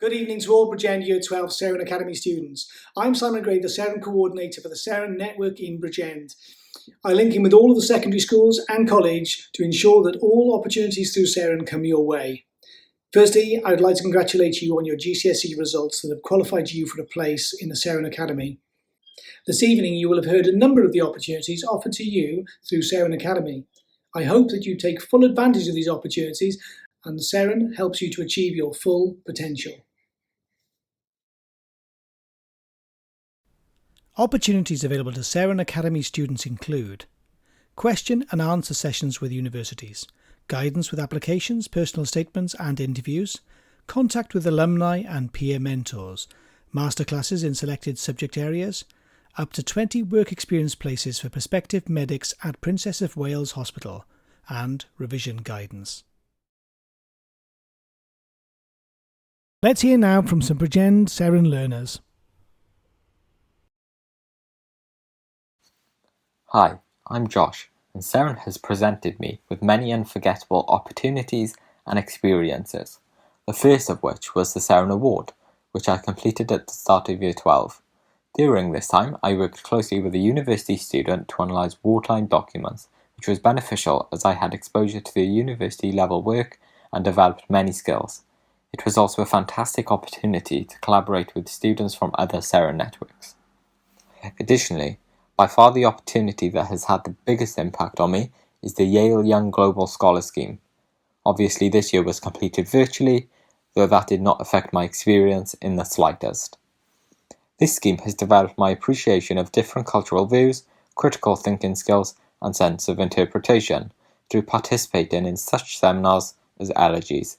Good evening to all Bridgend Year 12 Seren Academy students. I'm Simon Gray, the Seren Coordinator for the Seren Network in Bridgend. I link in with all of the secondary schools and college to ensure that all opportunities through Seren come your way. Firstly, I'd like to congratulate you on your GCSE results that have qualified you for a place in the Seren Academy. This evening you will have heard a number of the opportunities offered to you through Seren Academy. I hope that you take full advantage of these opportunities and Seren helps you to achieve your full potential. Opportunities available to Seren Academy students include question and answer sessions with universities, guidance with applications, personal statements and interviews, contact with alumni and peer mentors, masterclasses in selected subject areas, up to 20 work experience places for prospective medics at Princess of Wales Hospital, and revision guidance. Let's hear now from some Bridgend Seren learners. Hi, I'm Josh, and Seren has presented me with many unforgettable opportunities and experiences, the first of which was the Seren Award, which I completed at the start of Year 12. During this time, I worked closely with a university student to analyse wartime documents, which was beneficial as I had exposure to the university-level work and developed many skills. It was also a fantastic opportunity to collaborate with students from other Seren networks. Additionally, by far the opportunity that has had the biggest impact on me is the Yale Young Global Scholar Scheme. Obviously this year was completed virtually, though that did not affect my experience in the slightest. This scheme has developed my appreciation of different cultural views, critical thinking skills and sense of interpretation through participating in such seminars as elegies.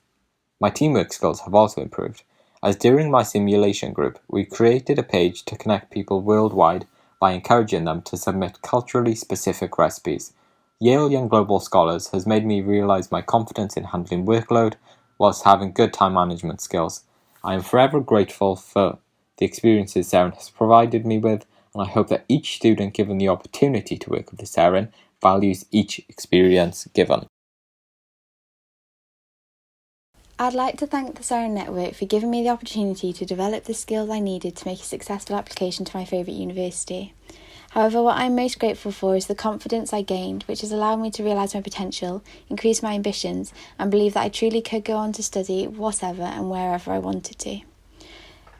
My teamwork skills have also improved, as during my simulation group we created a page to connect people worldwide by encouraging them to submit culturally specific recipes. Yale Young Global Scholars has made me realise my confidence in handling workload whilst having good time management skills. I am forever grateful for the experiences Seren has provided me with, and I hope that each student given the opportunity to work with the Seren values each experience given. I'd like to thank the Seren Network for giving me the opportunity to develop the skills I needed to make a successful application to my favourite university. However, what I'm most grateful for is the confidence I gained, which has allowed me to realise my potential, increase my ambitions, and believe that I truly could go on to study whatever and wherever I wanted to.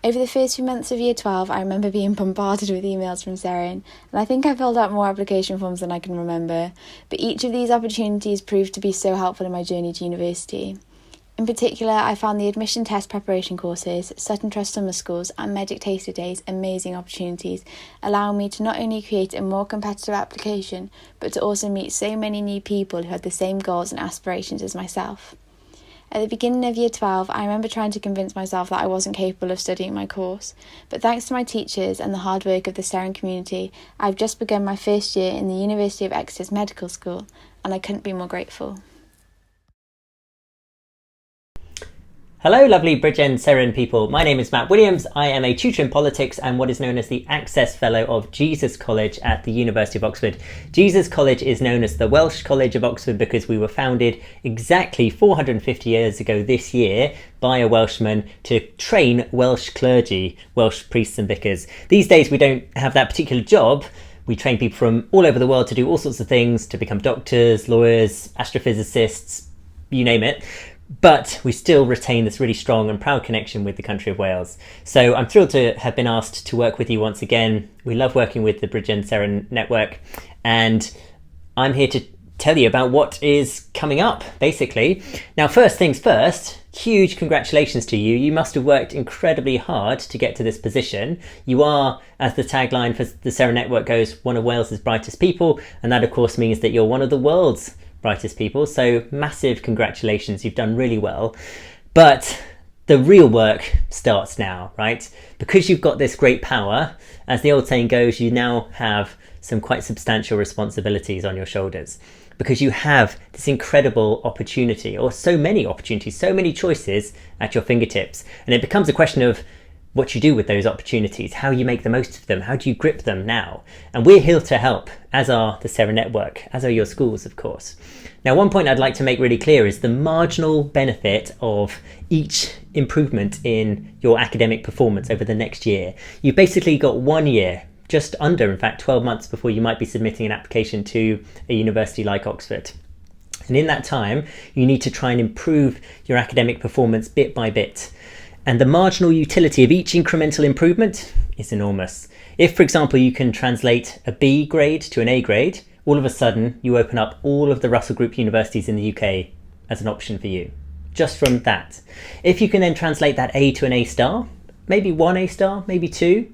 Over the first few months of Year 12, I remember being bombarded with emails from Seren, and I think I filled out more application forms than I can remember, but each of these opportunities proved to be so helpful in my journey to university. In particular, I found the admission test preparation courses, Sutton Trust summer schools and Medic Taster Days amazing opportunities, allowing me to not only create a more competitive application, but to also meet so many new people who had the same goals and aspirations as myself. At the beginning of Year 12, I remember trying to convince myself that I wasn't capable of studying my course, but thanks to my teachers and the hard work of the Seren community, I've just begun my first year in the University of Exeter's Medical School, and I couldn't be more grateful. Hello lovely Bridgend Seren people, my name is Matt Williams. I am a tutor in politics and what is known as the Access Fellow of Jesus College at the University of Oxford. Jesus College is known as the Welsh College of Oxford because we were founded exactly 450 years ago this year by a Welshman to train Welsh clergy, Welsh priests and vicars. These days we don't have that particular job. We train people from all over the world to do all sorts of things, to become doctors, lawyers, astrophysicists, you name it. But we still retain this really strong and proud connection with the country of Wales. So I'm thrilled to have been asked to work with you once again. We love working with the Bridgend Seren network, and I'm here to tell you about what is coming up, basically. Now, first things first, huge congratulations to you. You must have worked incredibly hard to get to this position. You are, as the tagline for the Seren network goes, one of Wales's brightest people, and that of course means that you're one of the world's brightest people, so massive congratulations, you've done really well. But the real work starts now, right? Because you've got this great power, as the old saying goes, you now have some quite substantial responsibilities on your shoulders, because you have this incredible opportunity, or so many opportunities, so many choices at your fingertips, and it becomes a question of what you do with those opportunities, how you make the most of them, how do you grip them now? And we're here to help, as are the Seren Network, as are your schools, of course. Now, one point I'd like to make really clear is the marginal benefit of each improvement in your academic performance over the next year, you've basically got 1 year, just under, in fact, 12 months before you might be submitting an application to a university like Oxford. And in that time, you need to try and improve your academic performance bit by bit. And the marginal utility of each incremental improvement is enormous. If, for example, you can translate a B grade to an A grade, all of a sudden you open up all of the Russell Group universities in the UK as an option for you, just from that. If you can then translate that A to an A star, maybe 1 A star, maybe 2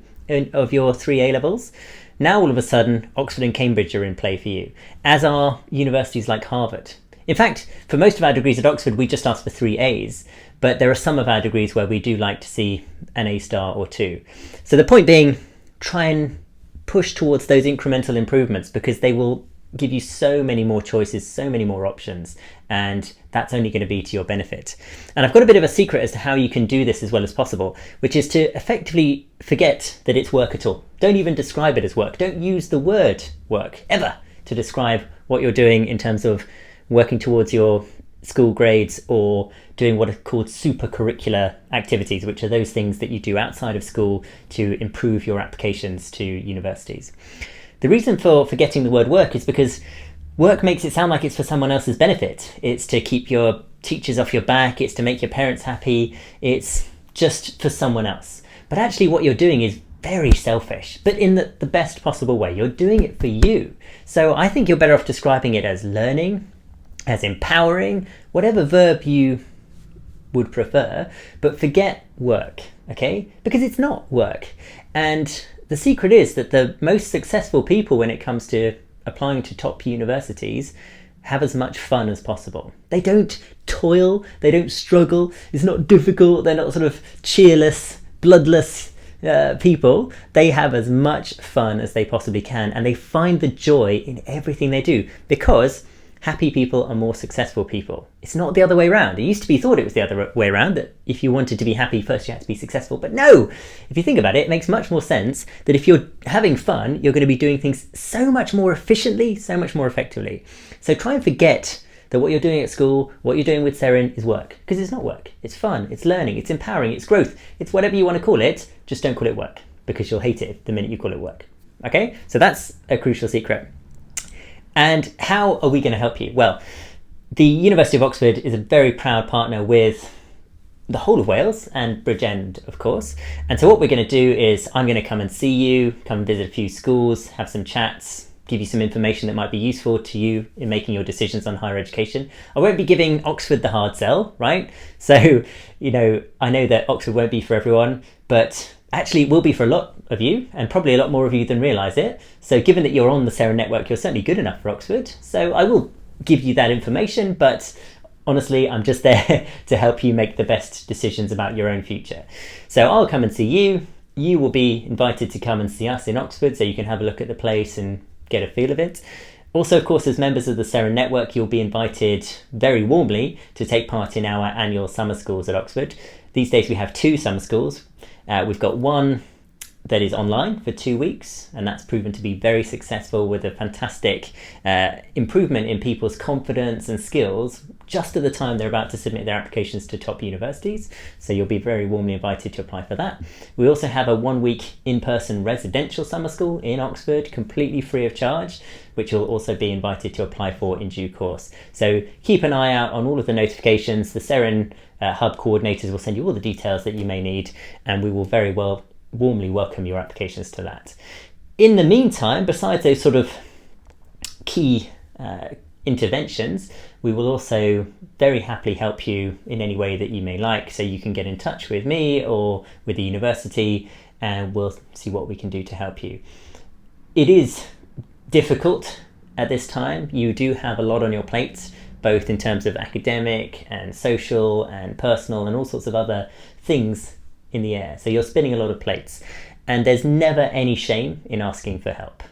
of your 3 A levels, now all of a sudden Oxford and Cambridge are in play for you, as are universities like Harvard. In fact, for most of our degrees at Oxford, we just ask for 3 A's, but there are some of our degrees where we do like to see an A star or 2. So the point being, try and push towards those incremental improvements, because they will give you so many more choices, so many more options, and that's only going to be to your benefit. And I've got a bit of a secret as to how you can do this as well as possible, which is to effectively forget that it's work at all. Don't even describe it as work. Don't use the word work ever to describe what you're doing in terms of working towards your school grades or doing what are called supercurricular activities, which are those things that you do outside of school to improve your applications to universities. The reason for forgetting the word work is because work makes it sound like it's for someone else's benefit. It's to keep your teachers off your back, it's to make your parents happy, it's just for someone else. But actually what you're doing is very selfish, but in the best possible way. You're doing it for you. So I think you're better off describing it as learning, as empowering, whatever verb you would prefer, but forget work, okay? Because it's not work. And the secret is that the most successful people when it comes to applying to top universities have as much fun as possible. They don't toil, they don't struggle, it's not difficult, they're not sort of cheerless, bloodless people. They have as much fun as they possibly can, and they find the joy in everything they do, because happy people are more successful people. It's not the other way around. It used to be thought it was the other way around, that if you wanted to be happy, first you had to be successful. But no, if you think about it, it makes much more sense that if you're having fun, you're going to be doing things so much more efficiently, so much more effectively. So try and forget that what you're doing at school, what you're doing with Seren is work, because it's not work. It's fun, it's learning, it's empowering, it's growth, it's whatever you want to call it. Just don't call it work, because you'll hate it the minute you call it work. Okay, so that's a crucial secret. And how are we going to help you? Well, the University of Oxford is a very proud partner with the whole of Wales and Bridgend, of course. And so what we're going to do is I'm going to come and see you, come and visit a few schools, have some chats, give you some information that might be useful to you in making your decisions on higher education. I won't be giving Oxford the hard sell, right? So, I know that Oxford won't be for everyone, but actually it will be for a lot of you, and probably a lot more of you than realise it. So given that you're on the Seren network, you're certainly good enough for Oxford. So I will give you that information, but honestly, I'm just there to help you make the best decisions about your own future. So I'll come and see you. You will be invited to come and see us in Oxford, so you can have a look at the place and get a feel of it. Also, of course, as members of the Seren network, you'll be invited very warmly to take part in our annual summer schools at Oxford. These days we have 2 summer schools. We've got one that is online for 2 weeks, and that's proven to be very successful, with a fantastic improvement in people's confidence and skills just at the time they're about to submit their applications to top universities. So you'll be very warmly invited to apply for that. We also have a 1-week in-person residential summer school in Oxford, completely free of charge, which you'll also be invited to apply for in due course. So keep an eye out on all of the notifications. The Seren hub coordinators will send you all the details that you may need, and we will very warmly welcome your applications to that. In the meantime, besides those sort of key interventions, we will also very happily help you in any way that you may like. So you can get in touch with me or with the university, and we'll see what we can do to help you. It is difficult at this time. You do have a lot on your plate, both in terms of academic and social and personal and all sorts of other things in the air. So you're spinning a lot of plates, and there's never any shame in asking for help.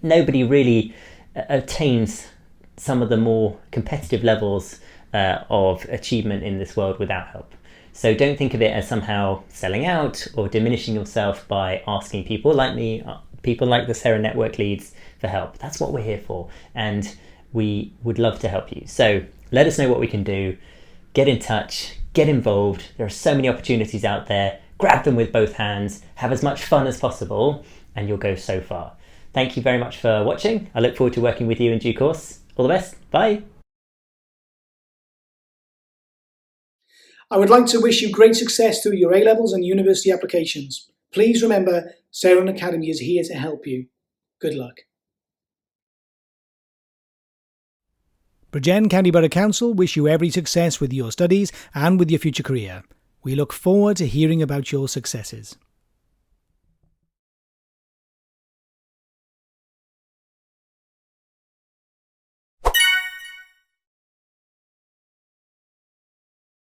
Nobody really attains some of the more competitive levels of achievement in this world without help. So don't think of it as somehow selling out or diminishing yourself by asking people like me, people like the Seren Network leads, for help. That's what we're here for, and we would love to help you. So let us know what we can do. Get in touch, get involved. There are so many opportunities out there. Grab them with both hands, have as much fun as possible, and you'll go so far. Thank you very much for watching. I look forward to working with you in due course. All the best. Bye. I would like to wish you great success through your A-levels and university applications. Please remember, Seren Academy is here to help you. Good luck. Bridgend County Borough Council wish you every success with your studies and with your future career. We look forward to hearing about your successes.